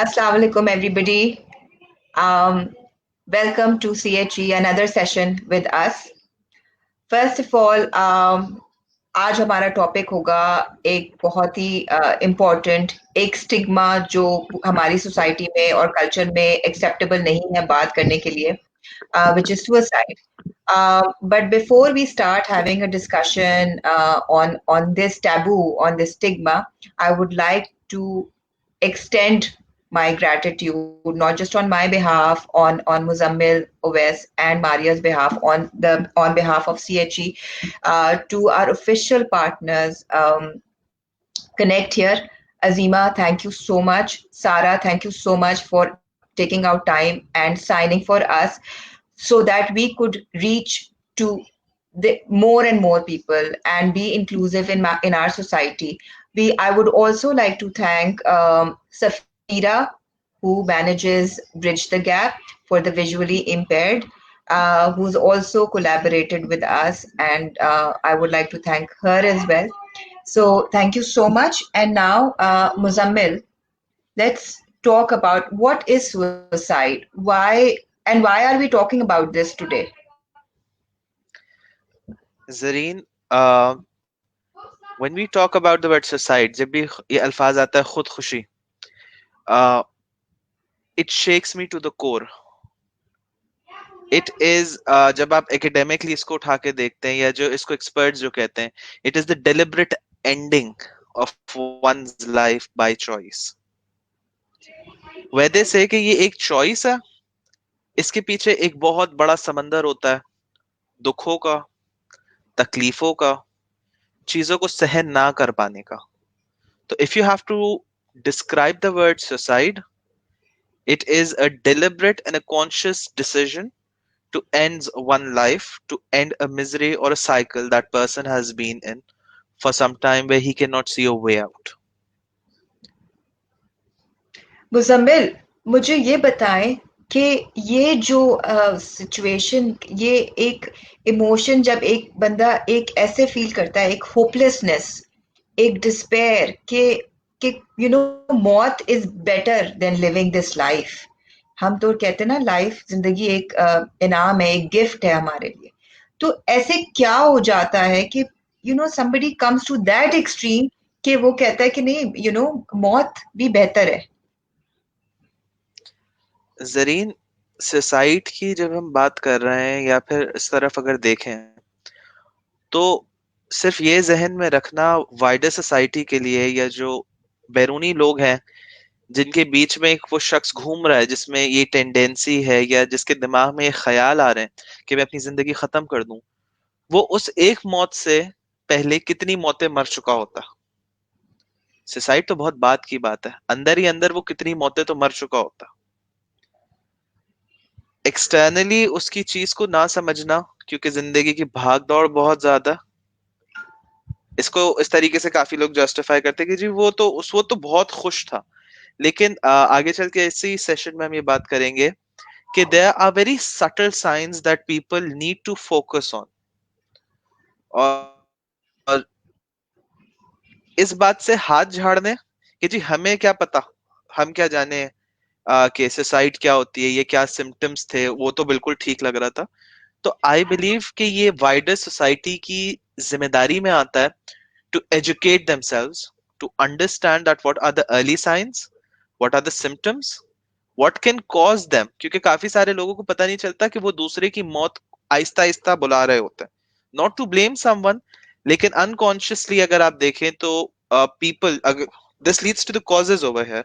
Assalamu alaikum, everybody. Um, Welcome to CHE, another session with us. First of all, आज हमारा topic होगा एक बहुत ही इम्पोर्टेंट एक स्टिग्मा जो हमारी सोसाइटी में और कल्चर में एक्सेप्टेबल नहीं है बात करने के लिए, which is suicide. But before we start having a discussion on this taboo, on this stigma, I would like to extend my gratitude not just on my behalf, on Muzammil Owais and Maria's behalf, on behalf of CHE, to our official partners. Connect here. Azima, thank you so much. Sara, thank you so much for taking out time and signing for us so that we could reach to the more and more people and be inclusive in our society. I would also like to thank Safira, who manages Bridge the Gap for the visually impaired, who's also collaborated with us, and I would like to thank her as well. So thank you so much. And now, Muzammil, let's talk about what is suicide, why are we talking about this today? Zareen, when we talk about the word suicide, जब भी ये अल्फाज आता है खुदकुशी, uh, it shakes me to the core. It is जब आप academically इसको उठा के देखते हैं या जो इसको experts जो कहते हैं, it is the deliberate ending of one's life by choice. Where they say कि ये एक choice है, इसके पीछे एक बहुत बड़ा समंदर होता है, दुखों का, तकलीफों का, चीजों को सहन ना कर पाने का. So if you have to describe the word suicide, it is a deliberate and a conscious decision to end one life, to end a misery or a cycle that person has been in for some time where he cannot see a way out. Muzammil, मुझे ये बताएं कि ये जो situation, ये एक emotion जब एक बंदा एक ऐसे फील करता है, एक होपलेसनेस, एक डिस्पेयर कि मौत is better than living this life. हम तो कहते हैं ना, लाइफ, जिंदगी एक इनाम है, एक गिफ्ट है हमारे लिए. तो ऐसे क्या हो जाता है कि somebody comes to that extreme कि वो कहता है कि नहीं, मौत भी बेहतर है. जरीन, सुसाइड की जब हम बात कर रहे हैं या फिर इस तरफ अगर देखें, तो सिर्फ ये जहन में रखना वाइडर सोसाइटी के लिए, या जो बैरूनी लोग हैं जिनके बीच में एक वो शख्स घूम रहा है जिसमें ये टेंडेंसी है या जिसके दिमाग में ये ख्याल आ रहे हैं कि मैं अपनी जिंदगी खत्म कर दूं, वो उस एक मौत से पहले कितनी मौतें मर चुका होता. सुसाइड तो बहुत बात की बात है, अंदर ही अंदर वो कितनी मौतें तो मर चुका होता. एक्सटर्नली उसकी चीज को ना समझना, क्योंकि जिंदगी की भाग दौड़ बहुत ज्यादा, इसको इस तरीके से काफी लोग जस्टिफाई करते हैं कि जी वो तो बहुत खुश था. लेकिन आगे चल के इसी सेशन में हम ये बात करेंगे कि there are very subtle signs that people need to focus on. और इस बात से हाथ झाड़ने कि जी हमें क्या पता, हम क्या जाने कि सुसाइड क्या होती है, ये क्या सिम्टम्स थे, वो तो बिल्कुल ठीक लग रहा था. तो आई बिलीव कि ये वाइडर सोसाइटी की जिम्मेदारी में आता है to educate themselves, to understand that what are the early signs, what are the symptoms, what can cause them. क्योंकि काफी सारे लोगों को पता नहीं चलता कि वो दूसरे की मौत आहिस्ता आहिस्ता बुला रहे होते हैं. Not to blame someone, लेकिन unconsciously अगर आप देखें तो people, this leads to the causes over here.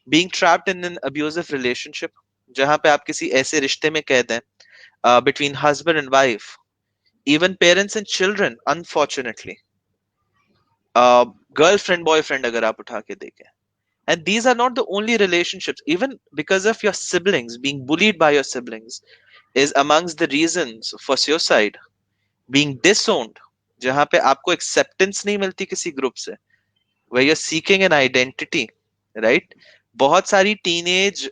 Being trapped in an abusive relationship, जहां पे आप किसी ऐसे रिश्ते में कैद हैं, between husband and wife, even parents and children, unfortunately. Girlfriend boyfriend अगर आप उठा के देखें, and these are not the only relationships. Even because of your siblings, being bullied by your siblings is amongst the reasons for suicide. Being disowned, जहां पे आपको acceptance नहीं मिलती किसी ग्रुप से, where you're seeking an identity, right? बहुत सारी teenage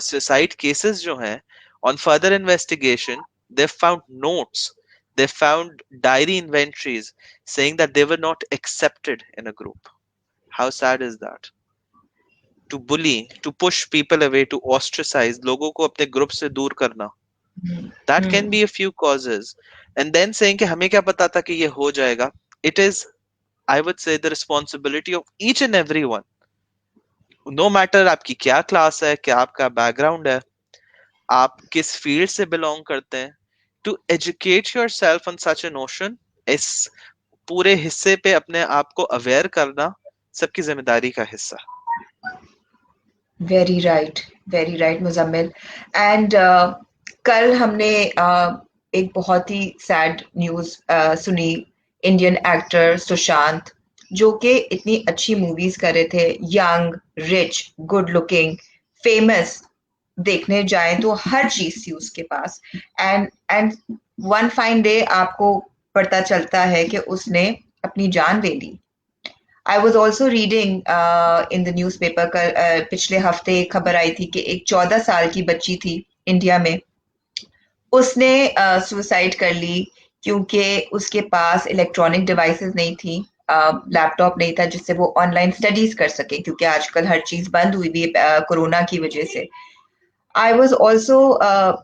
suicide cases जो हैं, on further investigation they found notes, they found diary inventories saying that they were not accepted in a group. How sad is that? to bully, to push people away, to ostracize, लोगों को अपने group से दूर करना. That can be a few causes. And then saying कि हमें क्या पता था कि ये हो जाएगा. It is, I would say, the responsibility of each and every one. No matter आपकी क्या क्लास है, क्या आपका बैकग्राउंड है, आप किस फील्ड से बिलोंग करते हैं, to educate yourself on such a notion, इस पूरे हिस्से पे अपने आप को अवेयर करना सबकी जिम्मेदारी का हिस्सा. Very right Muzammil. एंड कल हमने एक बहुत ही सैड न्यूज सुनी. इंडियन एक्टर सुशांत, जो कि इतनी अच्छी मूवीज कर रहे थे, young, rich, good looking, famous, देखने जाए तो हर चीज थी उसके पास. एंड वन फाइन डे आपको पता चलता है कि उसने अपनी जान ले ली. I was also reading in the newspaper. पिछले हफ्ते एक खबर आई थी कि एक 14 साल की बच्ची थी इंडिया में, उसने सुसाइड कर ली क्योंकि उसके पास इलेक्ट्रॉनिक डिवाइसेस नहीं थी, लैपटॉप नहीं था जिससे वो ऑनलाइन स्टडीज कर सके, क्योंकि आजकल हर चीज बंद हुई हुई है कोरोना की वजह से. आई वॉज ऑल्सो,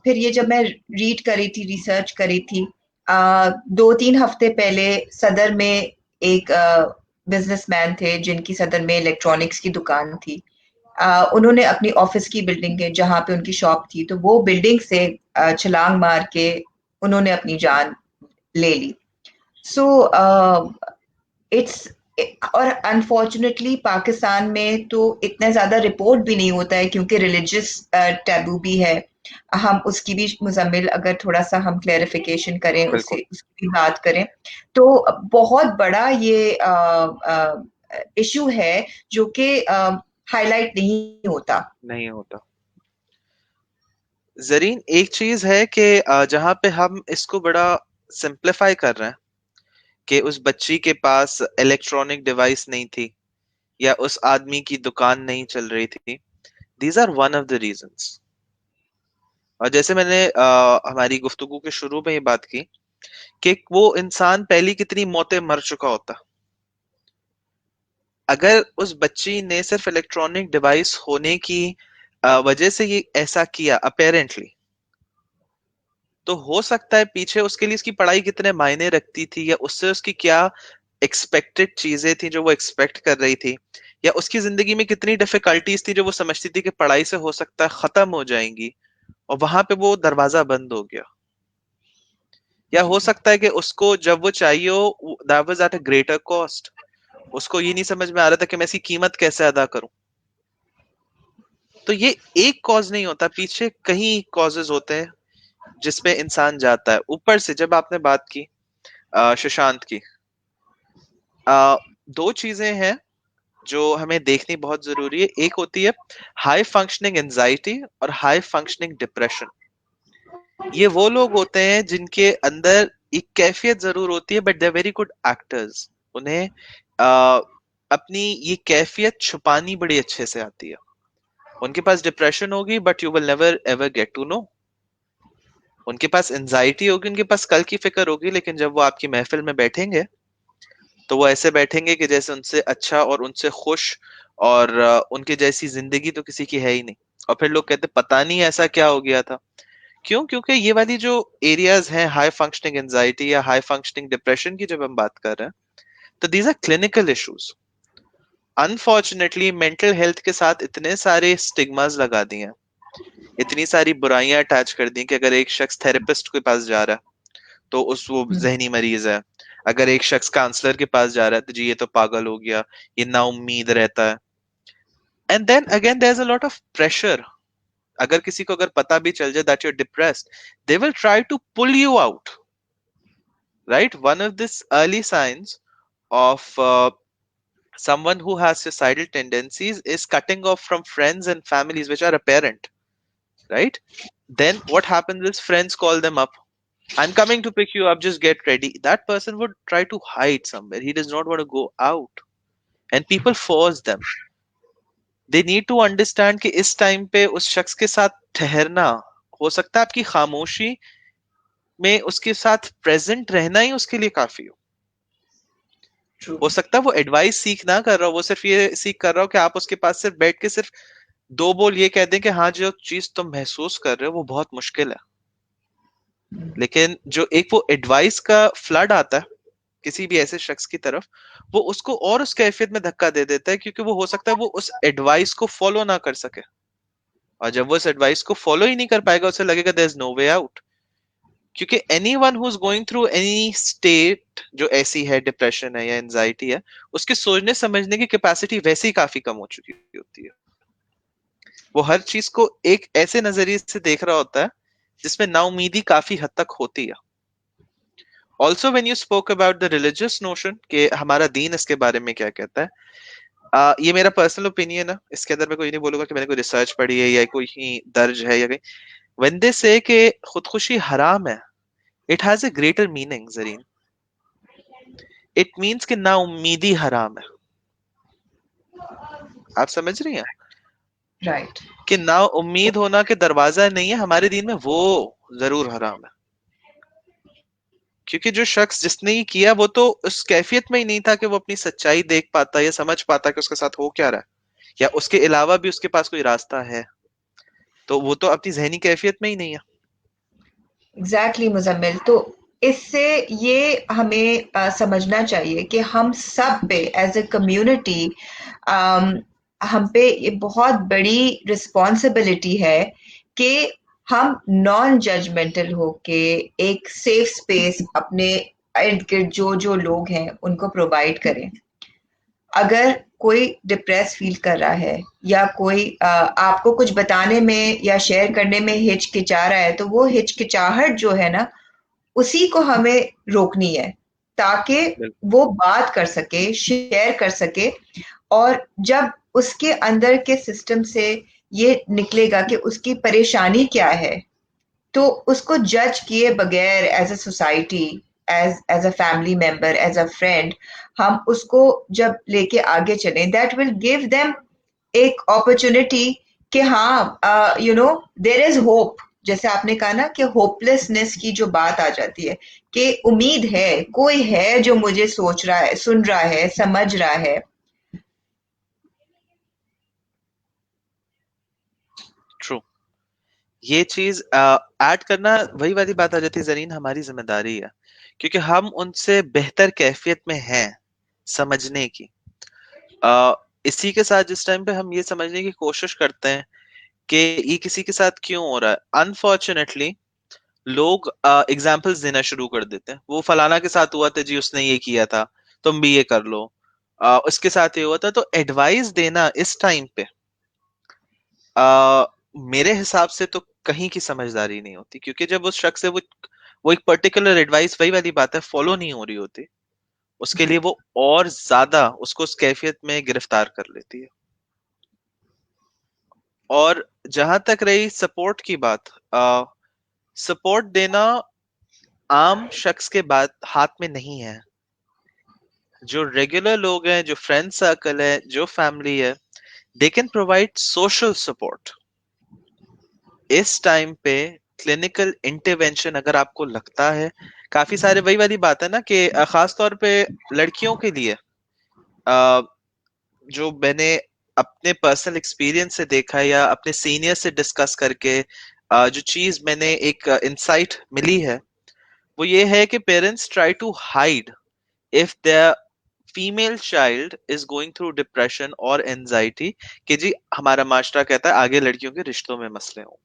फिर ये जब मैं रीड करी थी, रिसर्च करी थी, 2-3 हफ्ते पहले सदर में एक बिजनेसमैन थे जिनकी सदर में इलेक्ट्रॉनिक्स की दुकान थी. उन्होंने अपनी ऑफिस की बिल्डिंग के जहाँ पे उनकी शॉप थी, तो वो बिल्डिंग से छलांग मार के उन्होंने अपनी जान ले ली. सो इट्स, और अनफॉर्चुनेटली पाकिस्तान में तो इतना ज्यादा रिपोर्ट भी नहीं होता है क्योंकि रिलीजियस टैबू भी है. हम उसकी भी मुजम्मिल, अगर थोड़ा सा हम क्लेरिफिकेशन करें, उससे उसकी भी बात करें, तो बहुत बड़ा ये इशू है जो कि हाईलाइट नहीं होता. जरीन, एक चीज है कि जहां पे हम इसको बड़ा सिंप्लीफाई कर रहे हैं कि उस बच्ची के पास इलेक्ट्रॉनिक डिवाइस नहीं थी या उस आदमी की दुकान नहीं चल रही थी. These are one of the reasons. और जैसे मैंने हमारी गुफ्तगू के शुरू में ही बात की कि वो इंसान पहली कितनी मौतें मर चुका होता अगर उस बच्ची ने सिर्फ इलेक्ट्रॉनिक डिवाइस होने की वजह से ये ऐसा किया अपेरेंटली, तो हो सकता है पीछे उसके लिए इसकी पढ़ाई कितने मायने रखती थी, या उससे उसकी क्या एक्सपेक्टेड चीजें थी जो वो एक्सपेक्ट कर रही थी, या उसकी जिंदगी में कितनी डिफिकल्टीज थी जो वो समझती थी कि पढ़ाई से हो सकता है खत्म हो जाएंगी, और वहां पे वो दरवाजा बंद हो गया. या हो सकता है कि उसको जब वो चाहिए हो, that was at a greater cost. उसको ये नहीं समझ में आ रहा था कि मैं इसकी कीमत कैसे अदा करूं. तो ये एक कॉज नहीं होता, पीछे कई कॉजेज होते हैं जिसपे इंसान जाता है. ऊपर से जब आपने बात की सुशांत की, दो चीजें हैं जो हमें देखनी बहुत जरूरी है. एक होती है हाई फंक्शनिंग एंजाइटी और हाई फंक्शनिंग डिप्रेशन. ये वो लोग होते हैं जिनके अंदर एक कैफियत जरूर होती है, but they are very good actors. उन्हें अपनी ये कैफियत छुपानी बड़ी अच्छे से आती है. उनके पास डिप्रेशन होगी but you will never ever get to know. उनके पास एंजाइटी होगी, उनके पास कल की फिक्र होगी, लेकिन जब वो आपकी महफिल में बैठेंगे तो वो ऐसे बैठेंगे कि जैसे उनसे अच्छा और उनसे खुश और उनके जैसी जिंदगी तो किसी की है ही नहीं. और फिर लोग कहते पता नहीं ऐसा क्या हो गया था. क्यों? क्योंकि ये वाली जो एरियाज हैं हाई फंक्शनिंग एंजाइटी या हाई फंक्शनिंग डिप्रेशन की जब हम बात कर रहे हैं, तो these are clinical issues. Unfortunately mental health के साथ इतने सारे स्टिग्मास लगा दिए हैं, इतनी सारी बुराइयां अटैच कर दी कि अगर एक शख्स थेरेपिस्ट के पास जा रहा है तो वो जहनी मरीज है. अगर एक शख्स काउंसलर के पास जा रहा है तो जी ये तो पागल हो गया, ये ना उम्मीद रहता है. And then again there is a lot of pressure. अगर किसी को अगर पता भी चल जाए that you are depressed, they will try to pull you out. Right? One of this early signs of someone who has suicidal tendencies is cutting off from friends and families which are apparent, right? Then what happens is friends call them up. I'm coming to pick you up, just get ready. That person would try to hide somewhere. He does not want to go out. And people force them. They need to understand कि इस time पे उस शख्स के साथ ठहरना, हो सकता है आपकी खामोशी में उसके साथ प्रेजेंट रहना ही उसके लिए काफी हो. ट्रू। हो सकता है वो एडवाइस सीख ना कर रहा हो, वो सिर्फ ये सीख कर रहा हो कि आप उसके पास सिर्फ बैठ के सिर्फ दो बोल ये कह दें कि हाँ जो चीज तुम महसूस कर रहे हो वो बहुत मुश्किल है। लेकिन जो एक वो एडवाइस का फ्लड आता है किसी भी ऐसे शख्स की तरफ, वो उसको और उस कैफियत में धक्का दे देता है, क्योंकि वो हो सकता है वो उस एडवाइस को फॉलो ना कर सके। और जब वो इस एडवाइस को फॉलो ही नहीं कर पाएगा, उसे लगेगा there is no way out. क्योंकि anyone who is going through any state जो ऐसी है, डिप्रेशन है या एंजाइटी है, उसके सोचने समझने की कैपेसिटी वैसे ही काफी कम हो चुकी होती है। वो हर चीज को एक ऐसे नजरिए से देख रहा होता है जिसमें नाउमीदी काफी हद तक होती है। Also when you spoke about the religious notion कि हमारा दीन इसके बारे में क्या कहता है, ये मेरा पर्सनल ओपिनियन है, इसके अंदर मैं कोई नहीं बोलूंगा कि मैंने कोई रिसर्च पढ़ी है या कोई ही दर्ज है या कहीं। व्हेन दे से कि खुदकुशी हराम है, it has a greater meaning Zareen. It means कि ना उम्मीदी हराम है। आप समझ रही हैं राइट। कि ना उम्मीद होना कि दरवाजा नहीं है हमारे दीन में, वो जरूर हराम है। क्योंकि जो शख्स जिसने ये किया वो तो उस कैफियत में ही नहीं था कि वो अपनी सच्चाई देख पाता या समझ पाता कि उसके साथ हो क्या रहा है, या उसके अलावा भी उसके पास कोई रास्ता है। तो वो तो अपनी जहनी कैफियत में ही नहीं है। एग्जैक्टली मुजम्मिल। तो इससे ये हमें समझना चाहिए कि हम सब पे एज ए कम्युनिटी हम पे ये बहुत बड़ी रिस्पॉन्सिबिलिटी है कि हम नॉन जजमेंटल होके एक सेफ स्पेस अपने इर्द गिर्द जो जो लोग हैं उनको प्रोवाइड करें। अगर कोई डिप्रेस फील कर रहा है या कोई आपको कुछ बताने में या शेयर करने में हिचकिचा रहा है, तो वो हिचकिचाहट जो है ना, उसी को हमें रोकनी है ताकि वो बात कर सके, शेयर कर सके। और जब उसके अंदर के सिस्टम से ये निकलेगा कि उसकी परेशानी क्या है, तो उसको जज किए बगैर as a society, as a family member, as a friend, हम उसको जब लेके आगे चलें, दैट विल गिव देम एक अपॉर्चुनिटी कि हाँ you know there is hope. जैसे आपने कहा ना कि होपलेसनेस की जो बात आ जाती है कि उम्मीद है, कोई है जो मुझे सोच रहा है, सुन रहा है, समझ रहा है। ट्रू। ये चीज ऐड करना वही वाली बात आ जाती है जरीन, हमारी जिम्मेदारी है, क्योंकि हम उनसे बेहतर कैफियत में हैं समझने की। अ, इसी के साथ जिस टाइम पे हम ये समझने की कोशिश करते हैं कि ये किसी के साथ क्यों हो रहा है, अनफॉर्चुनेटली लोग एग्जाम्पल्स देना शुरू कर देते हैं। वो फलाना के साथ हुआ था जी, उसने ये किया था, तुम भी ये कर लो। उसके साथ ये हुआ था। तो एडवाइस देना इस टाइम पे मेरे हिसाब से तो कहीं की समझदारी नहीं होती, क्योंकि जब उस शख्स से वो एक पर्टिकुलर एडवाइस, वही वाली बात है, फॉलो नहीं हो रही होती, उसके लिए वो और ज्यादा उसको उस कैफियत में गिरफ्तार कर लेती है। और जहां तक रही सपोर्ट की बात, सपोर्ट देना आम शख्स के बात हाथ में नहीं है। जो रेगुलर लोग हैं, जो फ्रेंड सर्कल है, जो फैमिली है, they can provide social support. इस टाइम पे क्लिनिकल इंटरवेंशन अगर आपको लगता है, काफी सारे वही वाली बात है ना कि खास तौर पे लड़कियों के लिए, जो मैंने अपने पर्सनल एक्सपीरियंस से देखा है या अपने सीनियर से डिस्कस करके जो चीज मैंने एक इंसाइट मिली है, वो ये है कि parents try to hide if their female child is going through depression और एंजाइटी, कि जी हमारा माशरा कहता है आगे लड़कियों के रिश्तों में मसले होंगे।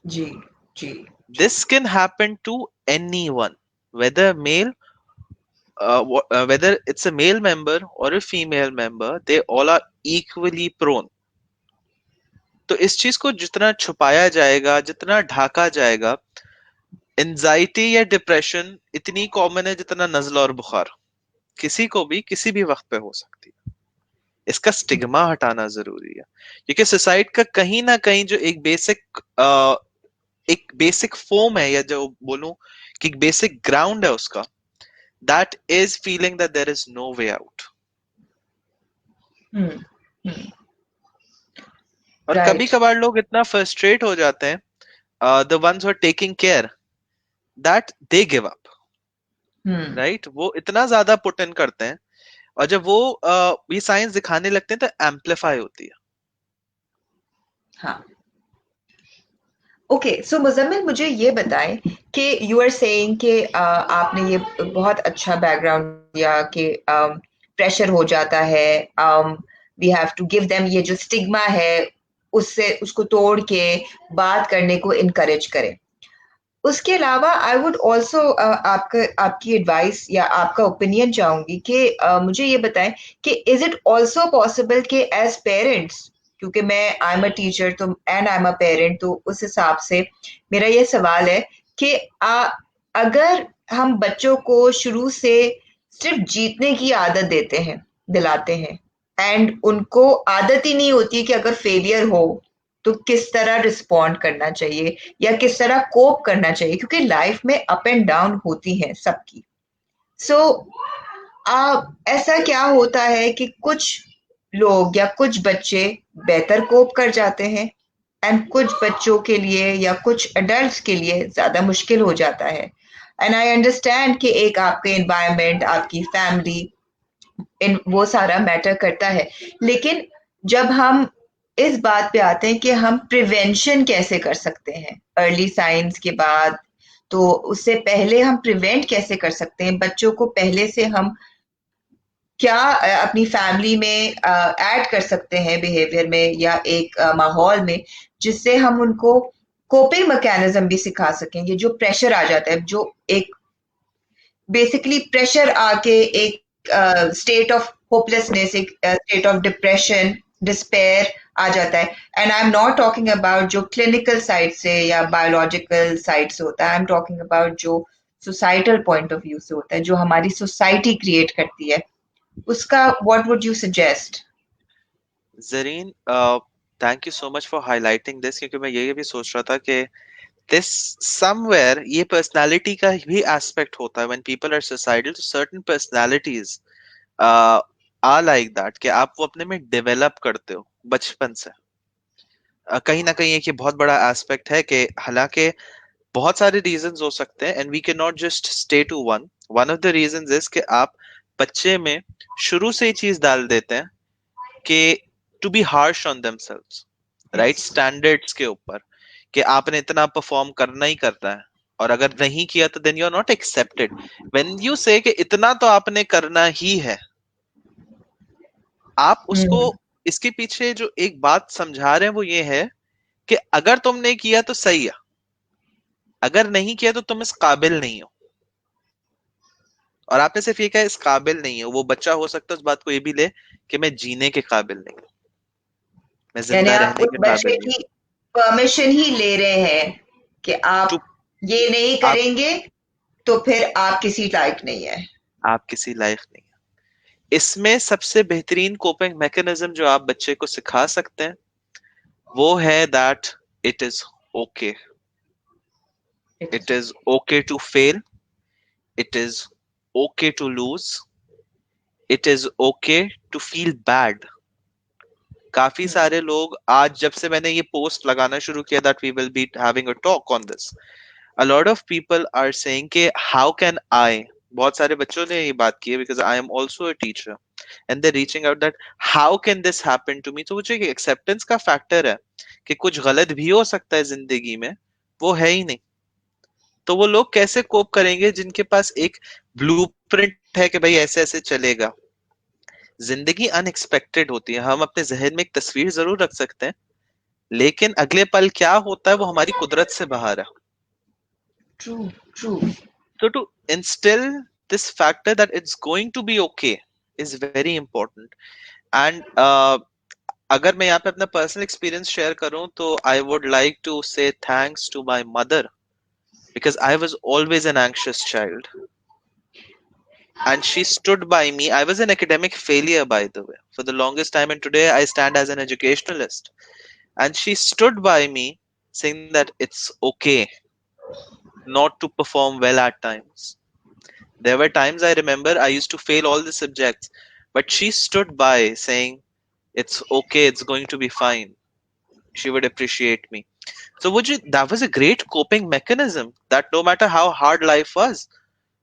जी जी। This can happen to anyone, whether male, whether it's a male member or a female member, they all are equally prone. तो इस चीज को जितना छुपाया जाएगा, जितना ढाका जाएगा, एंजाइटी या डिप्रेशन इतनी कॉमन है जितना नजला और बुखार, किसी को भी किसी भी वक्त पे हो सकती है। इसका स्टिग्मा हटाना जरूरी है, क्योंकि सोसाइटी का कहीं ना कहीं जो एक बेसिक फॉर्म है, या जो बोलूं कि एक बेसिक ग्राउंड है उसका, that is feeling that there is no way out. और कभी राइट। कभार लोग इतना फ्रस्ट्रेट हो जाते हैं, the ones who are taking care, that they give up. Right, वो इतना ज्यादा पुट इन करते हैं और जब वो ये साइंस दिखाने लगते हैं तो एम्पलीफाई होती है। हाँ, ओके। सो मुजम्मिल, मुझे ये बताएं कि यू आर सेइंग कि आपने ये बहुत अच्छा बैकग्राउंड दिया कि प्रेशर हो जाता है, we have to give them, ये जो स्टिग्मा है उससे उसको तोड़ के बात करने को इनकरेज करें। उसके अलावा आई वुड ऑल्सो आपका आपकी एडवाइस या आपका ओपिनियन चाहूंगी कि मुझे ये बताएं कि इज इट ऑल्सो पॉसिबल कि एज पेरेंट्स, क्योंकि मैं आई एम अ टीचर तो and I am a parent, तो उस हिसाब से मेरा ये सवाल है कि अगर हम बच्चों को शुरू से सिर्फ जीतने की आदत देते हैं, दिलाते हैं, एंड उनको आदत ही नहीं होती कि अगर फेलियर हो तो किस तरह रिस्पॉन्ड करना चाहिए या किस तरह कोप करना चाहिए, क्योंकि लाइफ में अप एंड डाउन होती है सबकी। सो ऐसा क्या होता है कि कुछ लोग या कुछ बच्चे बेहतर कोप कर जाते हैं एंड कुछ बच्चों के लिए या कुछ अडल्ट्स के लिए ज्यादा मुश्किल हो जाता है। एंड आई अंडरस्टैंड कि एक आपके एनवायरनमेंट, आपकी फैमिली, इन वो सारा मैटर करता है, लेकिन जब हम इस बात पे आते हैं कि हम प्रिवेंशन कैसे कर सकते हैं अर्ली साइंस के बाद, तो उससे पहले हम प्रिवेंट कैसे कर सकते हैं बच्चों को, पहले से हम क्या अपनी फैमिली में ऐड कर सकते हैं बिहेवियर में या एक माहौल में, जिससे हम उनको कोपिंग मैकेनिज्म भी सिखा सकें। ये जो प्रेशर आ जाता है, जो एक बेसिकली प्रेशर आके एक स्टेट ऑफ होपलेसनेस, एक स्टेट ऑफ डिप्रेशन, डिस्पेयर आ जाता है। And I am not talking about जो क्लिनिकल साइड से या बायोलॉजिकल साइड से होता है, आई एम टॉकिंग अबाउट जो सोसाइटल पॉइंट ऑफ व्यू से होता है, जो हमारी सोसाइटी क्रिएट करती है, उसका what would you suggest? Zareen, thank you so much for highlighting this, क्योंकि मैं ये भी सोच रहा था कि दिस समवेयर ये पर्सनालिटी का भी एस्पेक्ट होता है। व्हेन पीपल आर सुसाइडल, तो certain personalities are like that कि आप वो अपने में डेवलप करते हो बचपन से। कहीं ना कहीं एक ये बहुत बड़ा एस्पेक्ट है कि हालांकि बहुत सारे रीजंस हो सकते हैं and we can not just stay to one. One of the reasons is कि आप बच्चे में शुरू से ही चीज डाल देते हैं कि to be harsh on themselves, right, yes. Standards के ऊपर, कि आपने इतना परफॉर्म करना ही करना है, और अगर नहीं किया तो then you are not accepted. When you say कि इतना तो आपने करना ही है, आप उसको, हम्म। इसके पीछे जो एक बात समझा रहे हैं वो ये है कि अगर तुमने किया तो सही है, अगर नहीं किया तो तुम इस काबिल नहीं हो। और आपने सिर्फ ये कहा इस काबिल नहीं हो, वो बच्चा हो सकता है उस बात को ये भी ले कि मैं जीने के काबिल नहीं हूं, मैं यानी जिंदा आप रहने उस के बच्चे काबिल नहीं की परमिशन ही ले रहे हैं कि हूं। आप ये नहीं आप करेंगे तो फिर आप किसी लायक नहीं है। आप किसी लायक नहीं है। इसमें सबसे बेहतरीन कोपिंग मैकेनिज्म जो आप बच्चे को सिखा सकते हैं वो है that it is okay, it it is is okay to fail, it is okay to lose, it is okay to feel bad. काफी सारे लोग, आज जब से मैंने ये पोस्ट लगाना शुरू किया that we will be having a talk on this, a lot of people are saying कि how can I, बहुत सारे बच्चों ने ये बात की है because I am also a teacher and they're reaching out that how can this happen to me। तो वो जो एक्सेप्टेंस का फैक्टर है कि कुछ गलत भी हो सकता है जिंदगी में, वो है ही नहीं। तो वो लोग कैसे कोप करेंगे जिनके पास एक ब्लूप्रिंट है कि भाई ऐसे ऐसे चलेगा। जिंदगी अनएक्सपेक्टेड होती है, हम अपने जहन में एक तस्वीर जरूर रख सकते हैं, लेकिन अगले पल क्या होता है वो हमारी कुदरत से बाहर है। True, true. So to instill this factor that it's going to be okay is very important. And अगर मैं यहाँ पे अपना पर्सनल एक्सपीरियंस शेयर करूँ तो I would like to say thanks to my mother, because I was always an anxious child and she stood by me. I was an academic failure, by the way, for the longest time, and today I stand as an educationalist. And she stood by me saying that it's okay not to perform well at times. There were times I remember I used to fail all the subjects, but she stood by saying, it's okay, it's going to be fine. She would appreciate me. So would you, that was a great coping mechanism that no matter how hard life was,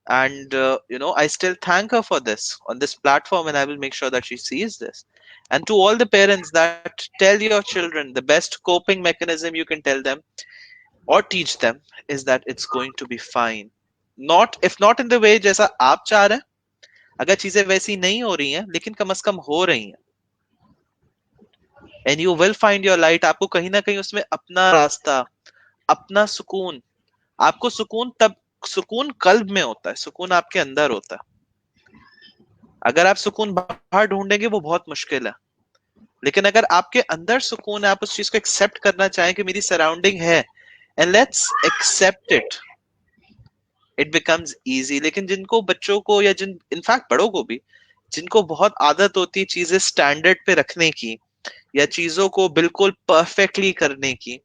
and I still thank her for this on this platform, and I will make sure that she sees this. And to all the parents, that tell your children, the best coping mechanism you can tell them or teach them is that it's going to be fine. Not, if not in the way जैसा आप चाह रहे हैं, अगर चीजें वैसी नहीं हो रही हैं लेकिन कम से कम हो रही हैं, and you will find your light. आपको कहीं ना कहीं उसमें अपना रास्ता, अपना सुकून, आपको सुकून तब, सुकून कल्ब में होता है, सुकून आपके अंदर होता है। अगर आप सुकून बाहर ढूंढेंगे वो बहुत मुश्किल है, लेकिन अगर आपके अंदर सुकून है, आप उस चीज को एक्सेप्ट करना चाहें कि मेरी सराउंडिंग है, and let's accept it, it becomes easy. लेकिन जिनको, बच्चों को, या जिन, इनफैक्ट बड़ों को भी, जिनको बहुत आदत होती है चीजें स्टैंडर्ड पे रखने की या चीजों को बिल्कुल परफेक्टली करने की,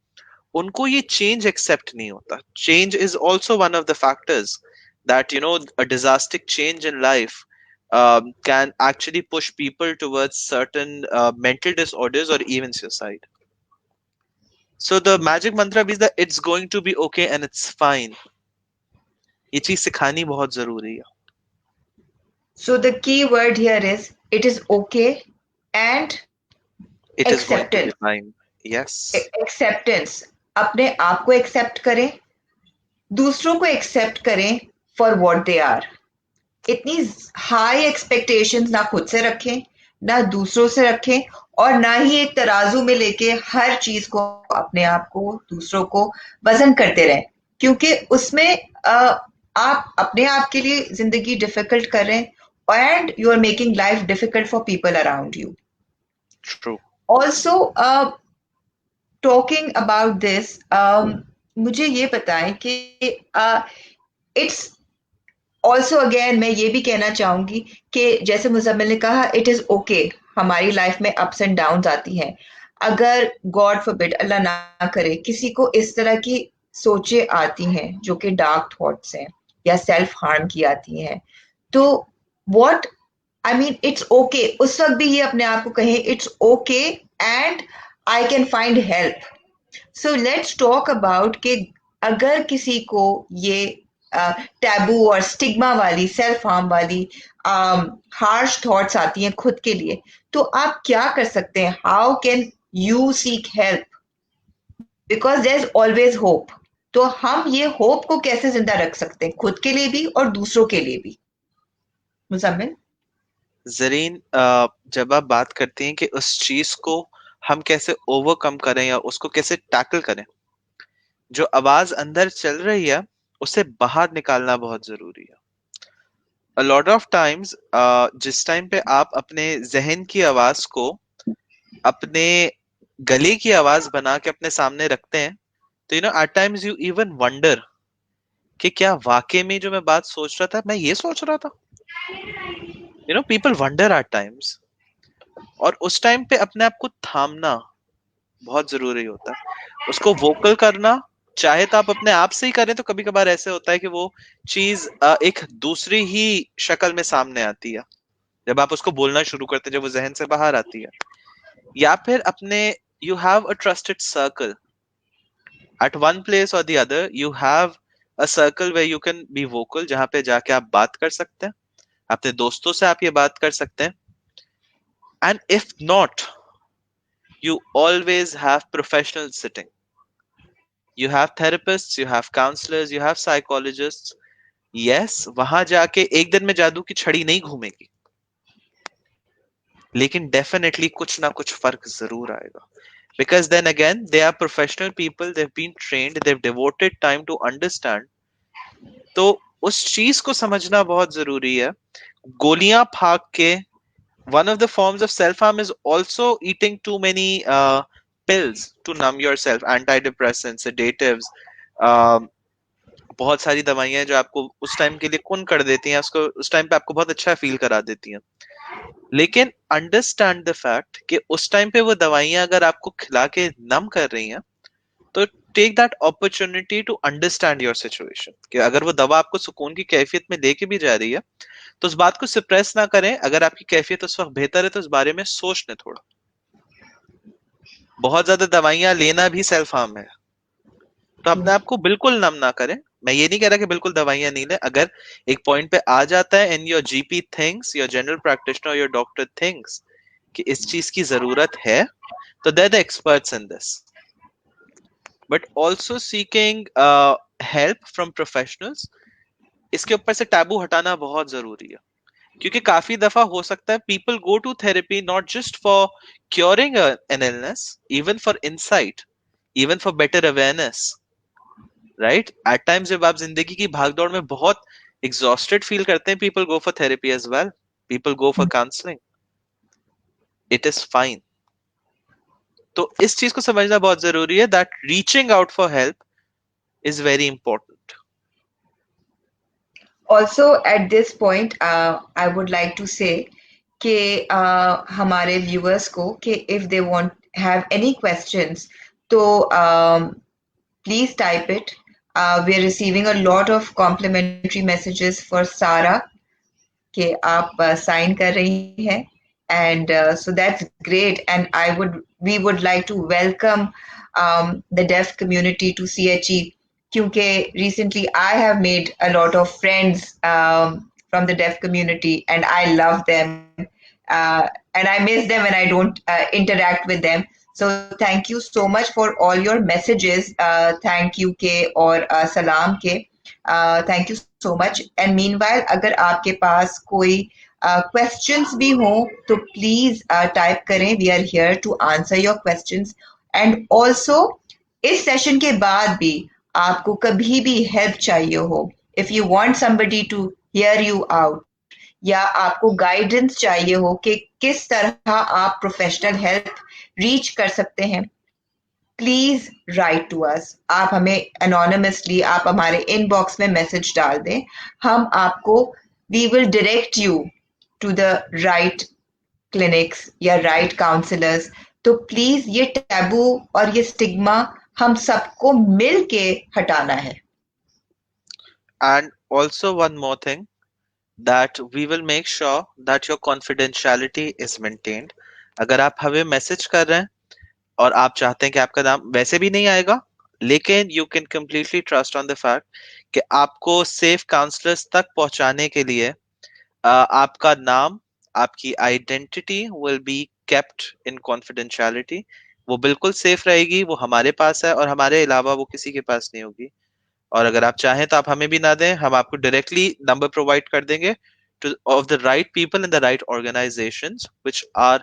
उनको ये चेंज एक्सेप्ट नहीं होता। Change is also one of the factors that a disastrous change in life can actually push people towards certain mental disorders or even suicide. So the magic mantra is that it's going to be okay and it's fine. ये चीज सिखानी बहुत जरूरी है। So the key word here is it is okay and It is going to be acceptance. fine. Yes. Acceptance. अपने आप को accept करें, दूसरों को एक्सेप्ट करें फॉर व्हाट दे आर। इतनी हाई एक्सपेक्टेशंस ना खुद से रखें, ना दूसरों से रखें, और ना ही एक तराजू में लेके हर चीज को, अपने आप को, दूसरों को वजन करते रहें, क्योंकि उसमें आप अपने आप के लिए जिंदगी डिफिकल्ट कर रहे हैं and you are making life difficult for people around you. True. Also talking about this, मुझे ये बताएं कि इट्स ऑल्सो अगेन, मैं ये भी कहना चाहूंगी कि जैसे मुजम्मिल ने कहा, इट इज ओके, हमारी लाइफ में अप्स एंड डाउन्स आती हैं। अगर गॉड फॉरबिड, अल्लाह ना करे, किसी को इस तरह की सोचें आती हैं जो कि डार्क थॉट्स हैं या सेल्फ हार्म की आती हैं, तो what I mean, it's okay, उस वक्त भी ये अपने आप को कहें it's okay and I can find help. So let's talk about कि अगर किसी को ये टैबू और स्टिग्मा वाली, सेल्फ हार्म वाली हार्श थॉट्स आती हैं खुद के लिए, तो आप क्या कर सकते हैं? How can you seek help? Because there is always hope. तो हम ये होप को कैसे जिंदा रख सकते हैं, खुद के लिए भी और दूसरों के लिए भी? मुजम्मिल। जरीन, जब आप बात करती हैं कि उस चीज को हम कैसे ओवरकम करें या उसको कैसे टैकल करें, जो आवाज अंदर चल रही है उसे बाहर निकालना बहुत जरूरी है। A lot of times, जिस टाइम पे आप अपने जहन की आवाज को अपने गले की आवाज बना के अपने सामने रखते हैं, तो at times you even wonder कि क्या वाकई में जो मैं बात सोच रहा था, मैं ये सोच रहा था। People wonder at times, और उस टाइम पे अपने आप को थामना बहुत जरूरी होता है। उसको वोकल करना, चाहे तो आप अपने आप से ही करें, तो कभी कभार ऐसे होता है कि वो चीज एक दूसरी ही शक्ल में सामने आती है जब आप उसको बोलना शुरू करते हैं, जब वो जहन से बाहर आती है। या फिर अपने, you have a trusted circle at one place और the other, you have a circle where you can be vocal, जहां पे जाके आप बात कर सकते हैं, अपने दोस्तों से आप ये बात कर सकते हैं। And if not, you always have professionals sitting. You have therapists, you have counselors, you have psychologists. Yes, वहां जाके एक दिन में जादू की छड़ी नहीं घूमेगी, लेकिन definitely कुछ ना कुछ फर्क जरूर आएगा। Because then again, they are professional people, they've been trained, they've devoted time to understand. तो उस चीज को समझना बहुत जरूरी है। गोलियां फाक के, one of the forms of self-harm is also eating too many pills to numb yourself, antidepressants, sedatives, बहुत सारी दवाइयां जो आपको उस टाइम के लिए कुन कर देती हैं, उसको उस टाइम पे आपको बहुत अच्छा फील करा देती हैं। लेकिन अंडरस्टैंड द फैक्ट कि उस टाइम पे वो दवाइयां अगर आपको खिला के नम कर रही हैं, तो take that opportunity to understand your situation, कि अगर वो दवा आपको सुकून की कैफियत में लेके भी जा रही है, तो उस बात को सप्रेस ना करें। अगर आपकी कैफियत उस वक्त बेहतर है तो उस बारे में सोच लें थोड़ा। बहुत ज्यादा दवाइयां लेना भी सेल्फ हार्म है, तो अपने आप को बिल्कुल नम ना करें। मैं ये नहीं कह रहा कि बिल्कुल दवाइयां नहीं ले, अगर एक पॉइंट पे आ जाता है and your GP thinks, your general practitioner, your doctor thinks कि इस चीज की जरूरत है, तो they're the experts in this. But also seeking help from professionals, इसके ऊपर से टैबू हटाना बहुत जरूरी है, क्योंकि काफी दफा हो सकता है people go to therapy not just for curing an illness, even for insight, even for better awareness, right? At times जब आप जिंदगी की भागदौड़ में बहुत exhausted feel करते हैं, people go for therapy as well, people go for counseling, it is fine. तो इस चीज को समझना बहुत जरूरी है, that reaching out for help is very important. Also at this point I would like to say कि हमारे viewers को कि if they want have any questions तो please type it. We are receiving a lot of complimentary messages for Sara कि आप sign कर रही हैं, and so that's great, and we would like to welcome the deaf community to CHE क्योंकि recently I have made a lot of friends from the deaf community and I love them, and I miss them when I don't interact with them. So thank you so much for all your messages. Thank you के और सलाम के. Thank you so much. And meanwhile, अगर आपके पास कोई questions भी हो तो please type करें. We are here to answer your questions. And also इस session के बाद भी आपको कभी भी help चाहिए हो, if you want somebody to hear you out, या आपको गाइडेंस चाहिए हो कि किस तरह आप प्रोफेशनल हेल्प रीच कर सकते हैं, प्लीज राइट टू अस. आप हमें एनोनिमसली आप हमारे इनबॉक्स में मैसेज डाल दें, हम आपको we will direct you to the right clinics या राइट काउंसलर्स. तो प्लीज ये टैबू और ये स्टिग्मा हम सबको मिल के हटाना है. And also one more thing, that we will make sure that your confidentiality is maintained. अगर आप हमें मैसेज कर रहे हैं और आप चाहते हैं कि आपका नाम वैसे भी नहीं आएगा, लेकिन you can completely trust on the fact कि आपको सेफ काउंसलर्स तक पहुंचाने के लिए आपका नाम, आपकी identity will be kept in confidentiality. वो बिल्कुल सेफ रहेगी, वो हमारे पास है और हमारे अलावा वो किसी के पास नहीं होगी. और अगर आप चाहें तो आप हमें भी ना दें, हम आपको डायरेक्टली नंबर प्रोवाइड कर देंगे to of the right people in the right organizations which are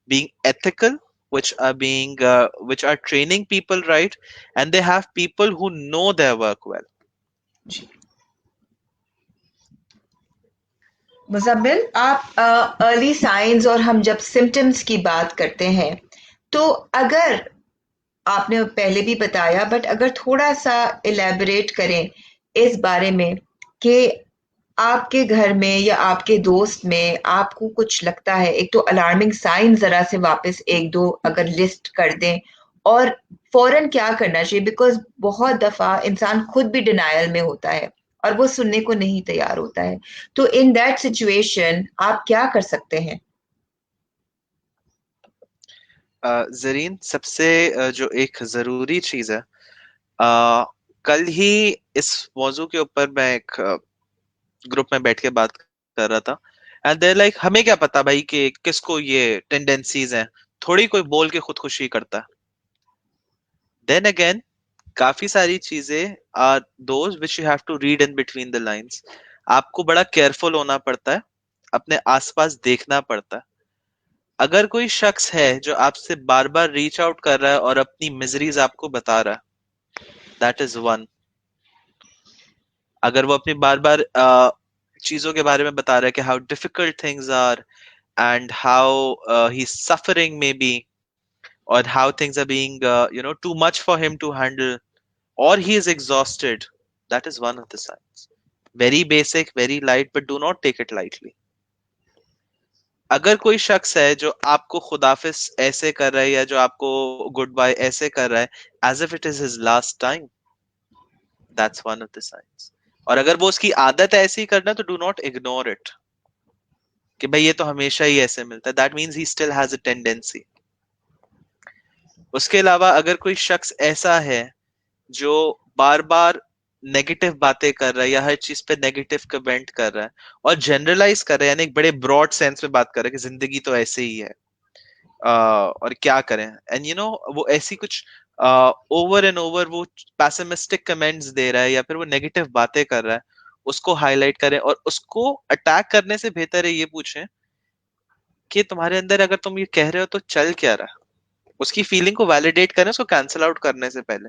being ethical, which are training people right, and they have people who know their work well. Muzammil, आप अर्ली साइंस और हम जब symptoms की बात करते हैं तो अगर आपने पहले भी बताया बट अगर थोड़ा सा इलेबोरेट करें इस बारे में कि आपके घर में या आपके दोस्त में आपको कुछ लगता है, एक तो अलार्मिंग साइन जरा से वापस एक दो अगर लिस्ट कर दें और फौरन क्या करना चाहिए, बिकॉज बहुत दफा इंसान खुद भी डिनायल में होता है और वो सुनने को नहीं तैयार होता है. तो इन दैट सिचुएशन आप क्या कर सकते हैं? जरीन, सबसे जो एक जरूरी चीज है, कल ही इस मौजू के ऊपर मैं एक ग्रुप में बैठ के बात कर रहा था, एंड देयर लाइक हमें क्या पता भाई कि किसको ये टेंडेंसीज हैं, थोड़ी कोई बोल के खुदकुशी करता है. देन अगेन काफी सारी चीजें are those which you have to read in between the lines. आपको बड़ा केयरफुल होना पड़ता है, अपने आसपास देखना पड़ता है. अगर कोई शख्स है जो आपसे बार बार रीच आउट कर रहा है और अपनी मिजरीज आपको बता रहा है, दैट इज वन. अगर वो अपनी बार बार चीजों के बारे में बता रहा है कि how difficult things are and how he's suffering maybe, or how things are being too much for him to handle, or he is exhausted, that is one of the signs. Very basic, very light, but do not take it lightly. अगर कोई शख्स है जो आपको खुदाफिज ऐसे कर रहा है या जो आपको गुड बाय ऐसे कर रहा है as if it is his last time, that's one of the signs. और अगर वो उसकी आदत है ऐसी करना तो do not ignore it कि भाई ये तो हमेशा ही ऐसे मिलता है. That means he still has a tendency. उसके अलावा अगर कोई शख्स ऐसा है जो बार बार नेगेटिव बातें कर रहा है या हर चीज पे नेगेटिव कमेंट कर रहा है और जनरलाइज कर रहा है, यानी एक बड़े ब्रॉड सेंस में बात कर रहा है कि जिंदगी तो ऐसे ही है, और क्या करें, एंड वो ऐसी कुछ ओवर एंड ओवर वो पैसिमिस्टिक कमेंट्स दे रहा है या फिर वो नेगेटिव बातें कर रहा है, उसको हाईलाइट करें और उसको अटैक करने से बेहतर है ये पूछें कि तुम्हारे अंदर अगर तुम ये कह रहे हो तो चल क्या रहा है। उसकी फीलिंग को वैलिडेट करें, उसको कैंसिल आउट करने से पहले।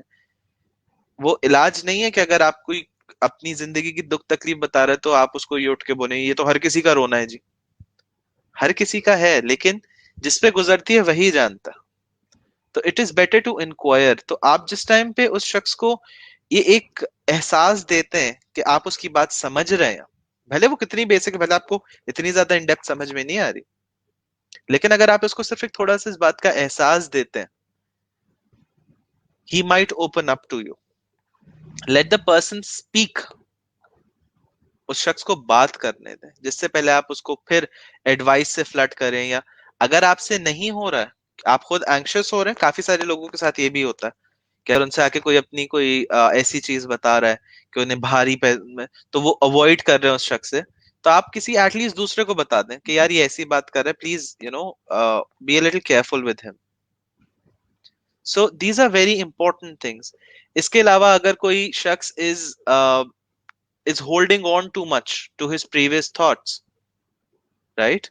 वो इलाज नहीं है कि अगर आप कोई अपनी जिंदगी की दुख तकलीफ बता रहे हो तो आप उसको ये उठ के बोले ये तो हर किसी का रोना है जी। हर किसी का है, लेकिन जिसपे गुजरती है वही जानता। तो it is better to inquire. तो आप जिस टाइम पे उस शख्स को ये एक एहसास देते हैं कि आप उसकी बात समझ रहे हैं, भले वो कितनी बेसिक, भले आपको इतनी ज्यादा इन डेप्थ समझ में नहीं आ रही, लेकिन अगर आप उसको सिर्फ एक थोड़ा सा इस बात का एहसास देते हैं, he might open up to you. Let the person speak. उस शख्स को बात करने दें, जिससे पहले आप उसको फिर एडवाइस से फ्लड करें। या अगर आपसे नहीं हो रहा है, आप खुद एंग्शियस हो रहे हैं, काफी सारे लोगों के साथ ये भी होता है कि अगर उनसे आके कोई अपनी कोई ऐसी चीज बता रहा है कि उन्हें भारी में, तो वो अवॉइड कर रहे हैं उस शख्स से, तो आप किसी एटलीस्ट दूसरे को बता दें कि यार ये ऐसी बात कर रहा है, please be a little careful with him. So these are very important things. इसके अलावा अगर कोई शख्स is holding on too much to his previous thoughts, right,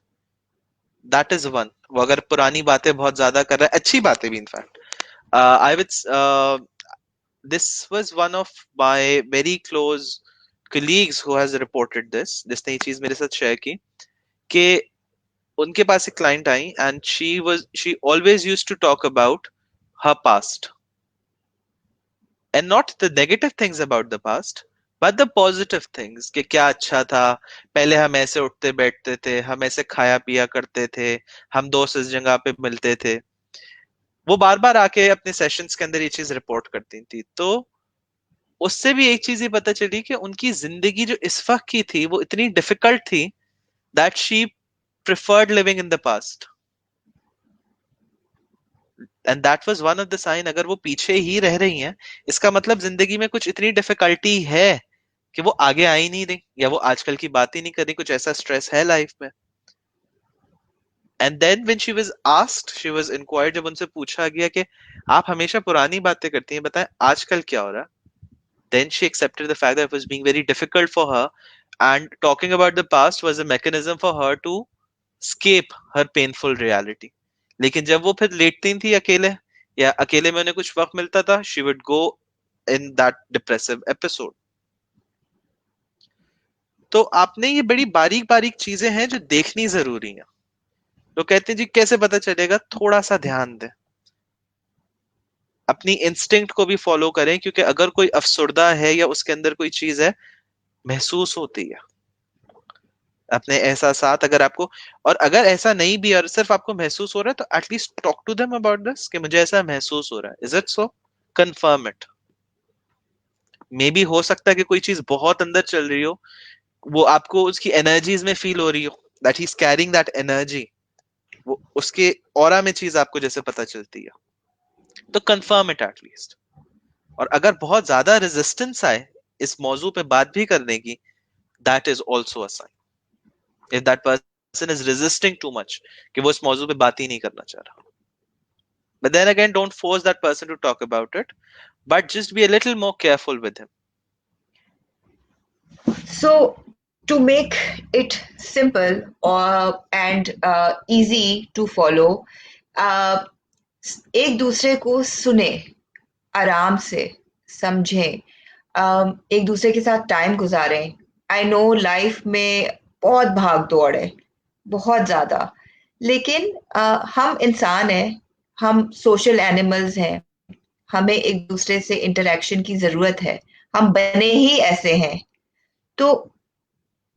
that is one. वो अगर पुरानी बातें बहुत ज्यादा कर रहा है, अच्छी बातें भी in fact, I with this was one of my very close colleagues who has reported this, जिसने ये चीज मेरे साथ शेयर की कि उनके पास एक client I and she always used to talk about her past and not the negative things about the past but the positive things, कि क्या अच्छा था, पहले हम ऐसे उठते बैठते थे, हम ऐसे खाया पिया करते थे, हम दोस्त इस जगह पे मिलते थे। वो बार बार आके अपने सेशंस के अंदर ये चीज रिपोर्ट करती थी। तो उससे भी एक चीज ये पता चली कि उनकी जिंदगी जो इस वक्त की थी वो इतनी डिफिकल्ट थी that she preferred living in the past, and that was one of the sign. अगर वो पीछे ही रह रही हैं, इसका मतलब जिंदगी में कुछ इतनी डिफिकल्टी है कि वो आगे आ ही नहीं रही, या वो आजकल की बात ही नहीं कर रही, कुछ ऐसा स्ट्रेस है लाइफ में। And then when she was asked, she was inquired, जब उनसे पूछा गया कि आप हमेशा पुरानी बातें करती हैं, बताएं आजकल क्या हो रहा है, then she accepted the fact that it was being very difficult for her, and talking about the past was a mechanism for her to escape her painful reality. लेकिन जब वो फिर लेटती थी अकेले, या अकेले में उन्हें कुछ वक्त मिलता था, she would go in that depressive episode. तो आपने ये बड़ी बारीक बारीक चीजें हैं जो देखनी जरूरी है। तो कहते हैं जी कैसे पता चलेगा, थोड़ा सा ध्यान दें, अपनी इंस्टिंक्ट को भी फॉलो करें, क्योंकि अगर कोई अफसुर्दा है या उसके अंदर कोई चीज है, महसूस होती है अपने एहसासात अगर आपको, और अगर ऐसा नहीं भी और सिर्फ आपको महसूस हो रहा है, तो at least talk to them about this कि मुझे ऐसा महसूस हो रहा है, is it so, confirm it. Maybe हो सकता है कि कोई चीज बहुत अंदर चल रही हो, वो आपको उसकी एनर्जीज में फील हो रही हो, that he is carrying that energy, वो उसके ऑरा में चीज आपको जैसे पता चलती है, तो कंफर्म इट एटलीस्ट। और अगर बहुत ज्यादा रेजिस्टेंस आए इस मौजू पे बात भी करने की, that is also a sign, if that person is resisting too much, कि वो इस मौजू पे बात ही नहीं करना चाह रहा। But then again, don't force that person to talk about it, but just be a little more careful with him. So, to make it simple and easy to follow, uh, एक दूसरे को सुने, आराम से समझें, एक दूसरे के साथ टाइम गुजारें। आई नो लाइफ में बहुत भाग दौड़ है, बहुत ज़्यादा, लेकिन हम इंसान हैं, हम सोशल एनिमल्स हैं, हमें एक दूसरे से इंटरेक्शन की ज़रूरत है, हम बने ही ऐसे हैं। तो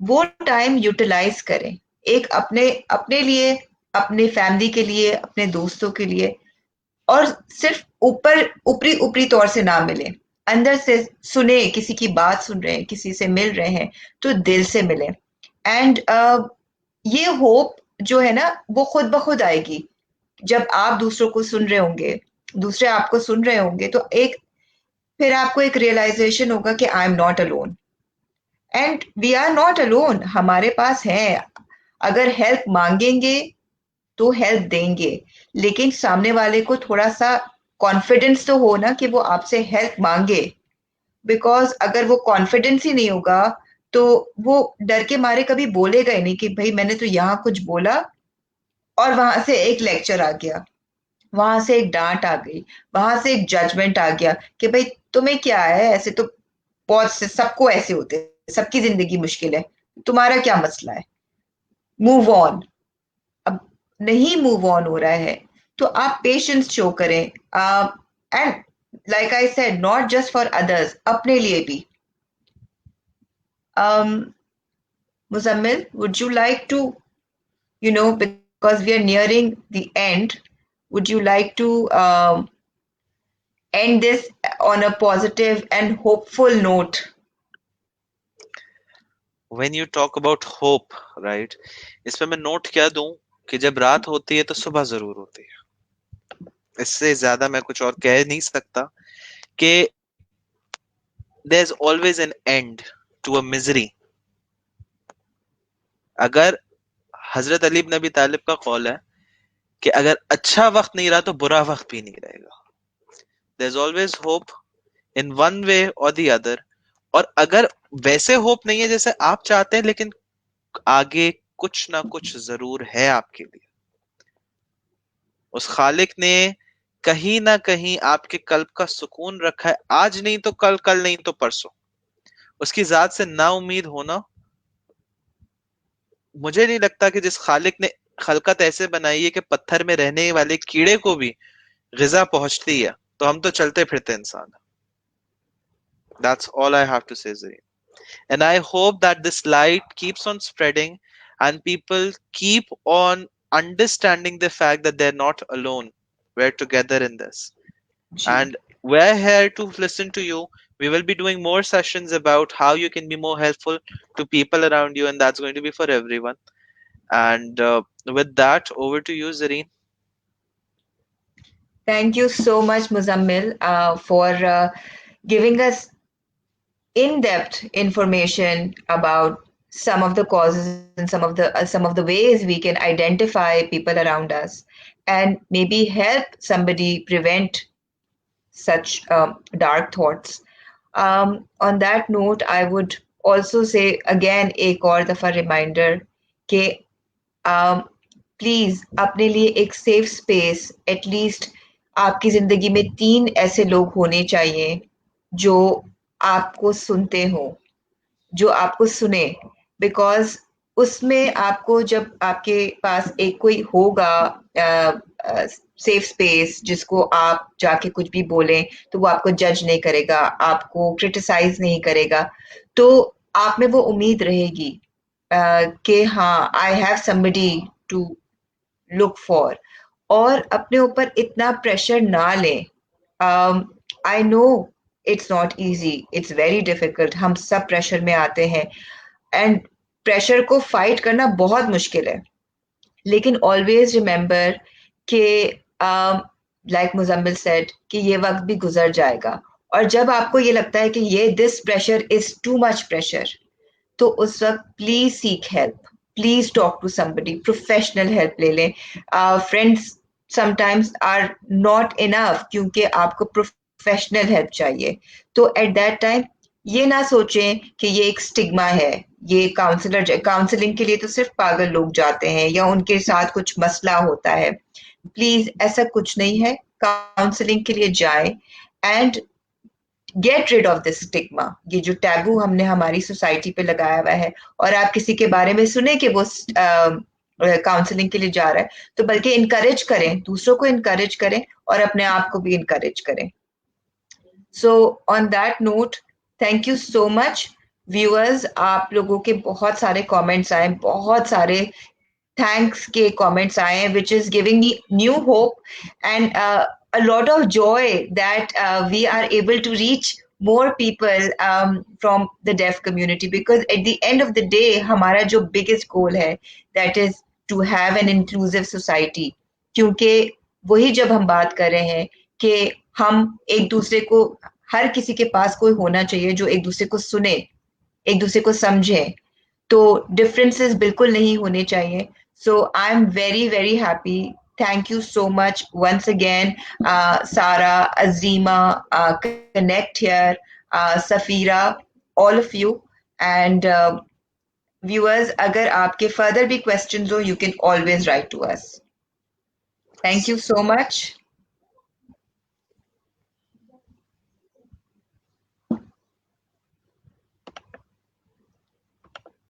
वो टाइम यूटिलाइज करें, एक अपने अपने लिए, अपने फैमिली के लिए, अपने दोस्तों के लिए, और सिर्फ ऊपरी ऊपरी तौर से ना मिले, अंदर से सुने, किसी की बात सुन रहे हैं, किसी से मिल रहे हैं तो दिल से मिले। एंड ये होप जो है ना वो खुद ब खुद आएगी जब आप दूसरों को सुन रहे होंगे, दूसरे आपको सुन रहे होंगे, तो एक फिर आपको एक रियलाइजेशन होगा कि I am not alone and we are not alone, हमारे पास है। अगर हेल्प मांगेंगे तो हेल्प देंगे, लेकिन सामने वाले को थोड़ा सा कॉन्फिडेंस तो हो ना कि वो आपसे हेल्प मांगे। बिकॉज अगर वो कॉन्फिडेंस ही नहीं होगा तो वो डर के मारे कभी बोलेगा ही नहीं कि भाई मैंने तो यहाँ कुछ बोला और वहां से एक लेक्चर आ गया, वहां से एक डांट आ गई, वहां से एक जजमेंट आ गया कि भाई तुम्हें क्या है, ऐसे तो बहुत से सबको ऐसे होते हैं, सबकी जिंदगी मुश्किल है, तुम्हारा क्या मसला है, मूव ऑन। अब नहीं मूव ऑन हो रहा है तो आप पेशेंस शो करें। And like I said, not just for others, अपने लिए भी। Muzammil, would you like to, because we are nearing the end, would you like to end this on a positive and hopeful note? When you talk about hope, right? इसमें मैं note क्या दूं कि जब रात होती है तो सुबह जरूर होती है। इससे ज्यादा मैं कुछ और कह नहीं सकता कि there's always an end to a misery. अगर हजरत अली इब्न अबी तालिब का कौल है कि अगर अच्छा वक्त नहीं रहा तो बुरा वक्त भी नहीं रहेगा। There's always hope in one way or the other. और अगर वैसे होप नहीं है जैसे आप चाहते हैं, लेकिन आगे कुछ ना कुछ जरूर है आपके लिए। उस खालिक ने कहीं ना कहीं आपके कल्ब का सुकून रखा है, आज नहीं तो कल, कल नहीं तो परसों। उसकी जात से ना उम्मीद होना, मुझे नहीं लगता कि जिस खालिक ने खलकत ऐसे बनाई है कि पत्थर में रहने वाले कीड़े को भी गिजा पहुंचती है, तो हम तो चलते फिरते इंसान हैं। That's all I have to say, Zareen. And I hope that this light keeps on spreading and people keep on understanding the fact that they're not alone. We're together in this. Ji. And we're here to listen to you. We will be doing more sessions about how you can be more helpful to people around you, and that's going to be for everyone. And with that, over to you, Zareen. Thank you so much, Muzammil, for giving us in-depth information about some of the causes and some of the ways we can identify people around us and maybe help somebody prevent such dark thoughts. On that note, I would also say again एक और दफा reminder कि please अपने लिए एक safe space, at least आपकी जिंदगी में 3 ऐसे लोग होने चाहिए जो आपको सुनते हो, जो आपको सुने। बिकॉज उसमें आपको, जब आपके पास एक कोई होगा सेफ स्पेस जिसको आप जाके कुछ भी बोलें तो वो आपको जज नहीं करेगा, आपको क्रिटिसाइज नहीं करेगा, तो आप में वो उम्मीद रहेगी कि हाँ, I have somebody to look for. और अपने ऊपर इतना प्रेशर ना लें। I know it's not easy, it's very difficult, हम सब प्रेशर में आते हैं एंड प्रेशर को फाइट करना बहुत मुश्किल है। लेकिन ऑलवेज रिमेंबर कि लाइक मुजम्मिल सेड कि ये वक्त भी गुजर जाएगा। और जब आपको ये लगता है कि ये this pressure is too much pressure, तो उस वक्त please seek help, please talk to somebody, professional help ले लें। Friends sometimes are not enough क्योंकि आपको प्रोफेशनल हेल्प चाहिए। तो एट दैट टाइम ये ना सोचें कि ये एक स्टिग्मा है, ये काउंसलिंग के लिए तो सिर्फ पागल लोग जाते हैं या उनके साथ कुछ मसला होता है। प्लीज ऐसा कुछ नहीं है, काउंसलिंग के लिए जाएं and get rid of this stigma. ये जो टैबू हमने हमारी सोसाइटी पे लगाया हुआ है, और आप किसी के बारे में सुने कि वो काउंसलिंग के लिए जा रहा है, तो बल्कि इनकरेज करें, दूसरों को इनकरेज करें और अपने आप को भी इनकरेज करें। So on that note, thank you so much viewers. आप लोगों के बहुत सारे कमेंट्स आए, बहुत सारे थैंक्स के कमेंट्स आए हैं, which is giving me new hope and a lot of joy that we are able to reach more people from the deaf community, because at the end of the day हमारा जो biggest goal है, that is to have an inclusive society। क्योंकि वही जब हम बात कर रहे हैं कि हम एक दूसरे को हर किसी के पास कोई होना चाहिए जो एक दूसरे को सुने, एक दूसरे को समझे। तो डिफरेंसेस बिल्कुल नहीं होने चाहिए। So I am very very happy. Thank you so much once again, Sarah, Azima, Connect here, Safira, all of you. And viewers, अगर आपके further भी questions हो, you can always write to us. Thank you so much.